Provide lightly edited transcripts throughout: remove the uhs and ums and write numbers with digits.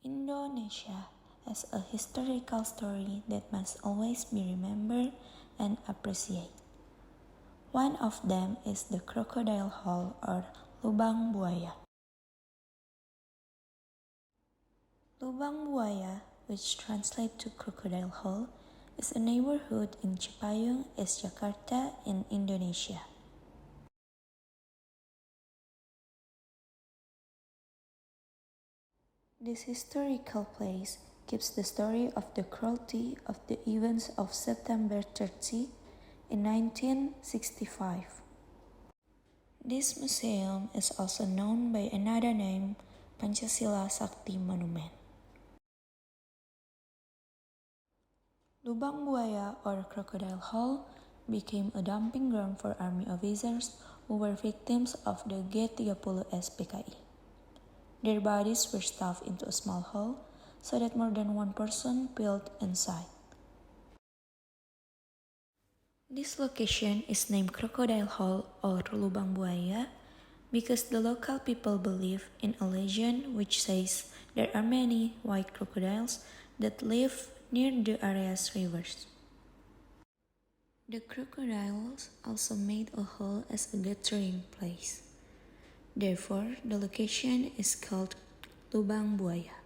Indonesia has a historical story that must always be remembered and appreciated. One of them is the Crocodile Hole or Lubang Buaya. Lubang Buaya, which translates to Crocodile Hole, is a neighborhood in Cipayung, East Jakarta in Indonesia. This historical place keeps the story of the cruelty of the events of September 30 in 1965. This museum is also known by another name, Pancasila Sakti Monument. Lubang Buaya or Crocodile Hole became a dumping ground for army officers who were victims of the G30S PKI. Their bodies were stuffed into a small hole so that more than one person peeled inside. This location is named Crocodile Hole or Lubang Buaya because the local people believe in a legend which says there are many white crocodiles that live near the area's rivers. The crocodiles also made a hole as a gathering place. Therefore, the location is called Lubang Buaya.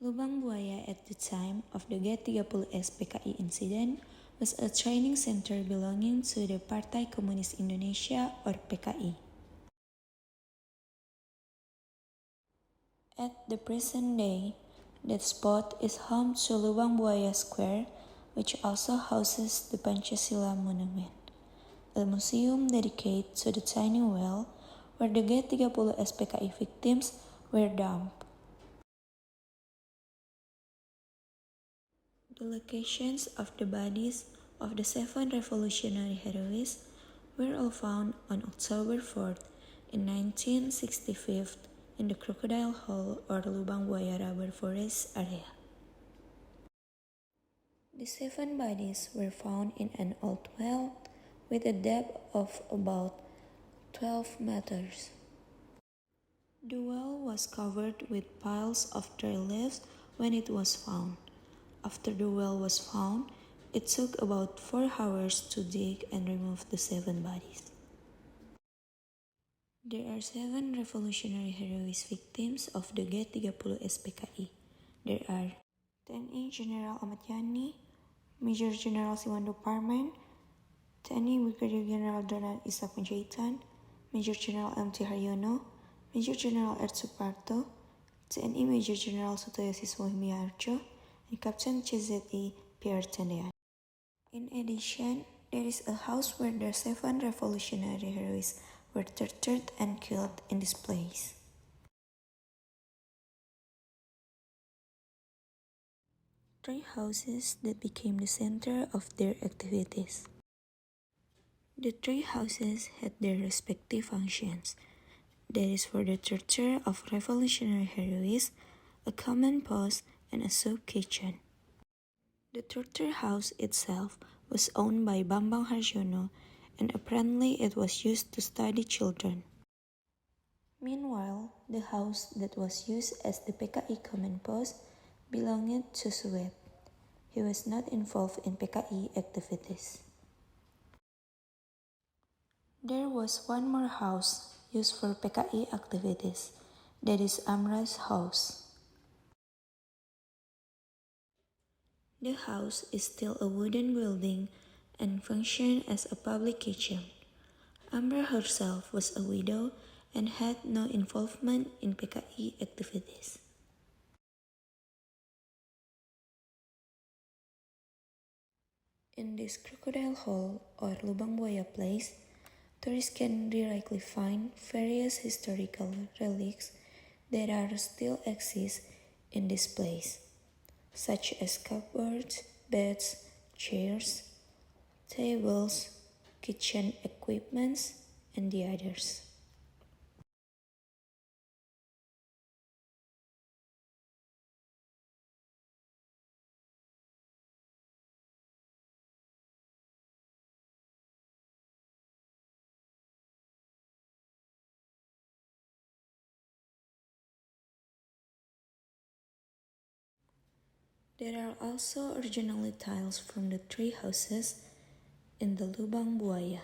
Lubang Buaya at the time of the G30S PKI incident was a training center belonging to the Partai Komunis Indonesia or PKI. At the present day, that spot is home to Lubang Buaya Square, which also houses the Pancasila Monument, a museum dedicated to the tiny well where the G30S PKI victims were dumped. The locations of the bodies of the 7 revolutionary heroes were all found on October 4th in 1965 in the Crocodile Hole or Lubang Buaya rubber forest area. The 7 bodies were found in an old well with a depth of about 12 meters. The well was covered with piles of dry leaves when it was found. After the well was found, it took about 4 hours to dig and remove the 7 bodies. There are 7 revolutionary heroes victims of the G30S PKI. There are TNI General Ahmad Yani, Major General Simando Parman, TNI Brigadier General Donald Isa Panjaitan, Major General M.T. Haryono, Major General R. Suparto, TNI Major General Sutoyo Siswohimiarjo, and Captain CZI Pierre Tendean. In addition, there is a house where the 7 revolutionary heroes were tortured and killed in this place. Three houses that became the center of their activities. The 3 houses had their respective functions. That is for the torture of revolutionary heroes, a common post, and a soup kitchen. The torture house itself was owned by Bambang Harjono, and apparently it was used to study children. Meanwhile, the house that was used as the PKI command post belonged to Suweb. He was not involved in PKI activities. There was one more house used for PKI activities, that is Amra's house. The house is still a wooden building and functioned as a public kitchen. Amra herself was a widow and had no involvement in PKI activities. In this Crocodile Hole or Lubang Buaya place, tourists can directly find various historical relics that are still exist in this place, such as cupboards, beds, chairs, tables, kitchen equipments, and the others. There are also originally tiles from the tree houses in the Lubang Buaya.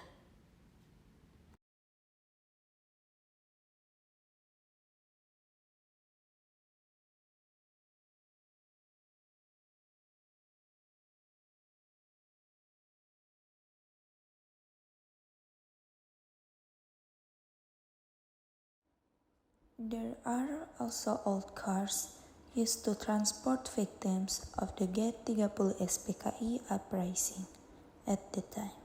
There are also old cars used to transport victims of the G30 SPKI uprising at the time.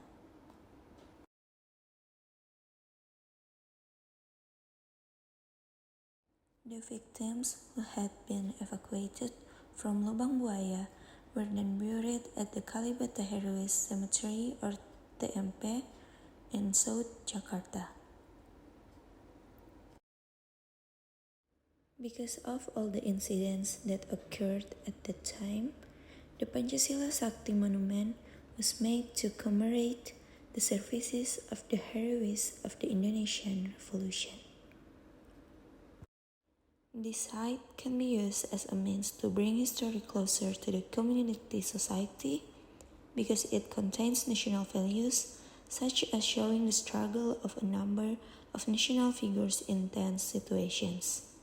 The victims who had been evacuated from Lubang Buaya were then buried at the Kalibata Heroes Cemetery or TMP in South Jakarta. Because of all the incidents that occurred at that time, the Pancasila Sakti Monument was made to commemorate the services of the heroes of the Indonesian Revolution. This site can be used as a means to bring history closer to the community society because it contains national values such as showing the struggle of a number of national figures in tense situations.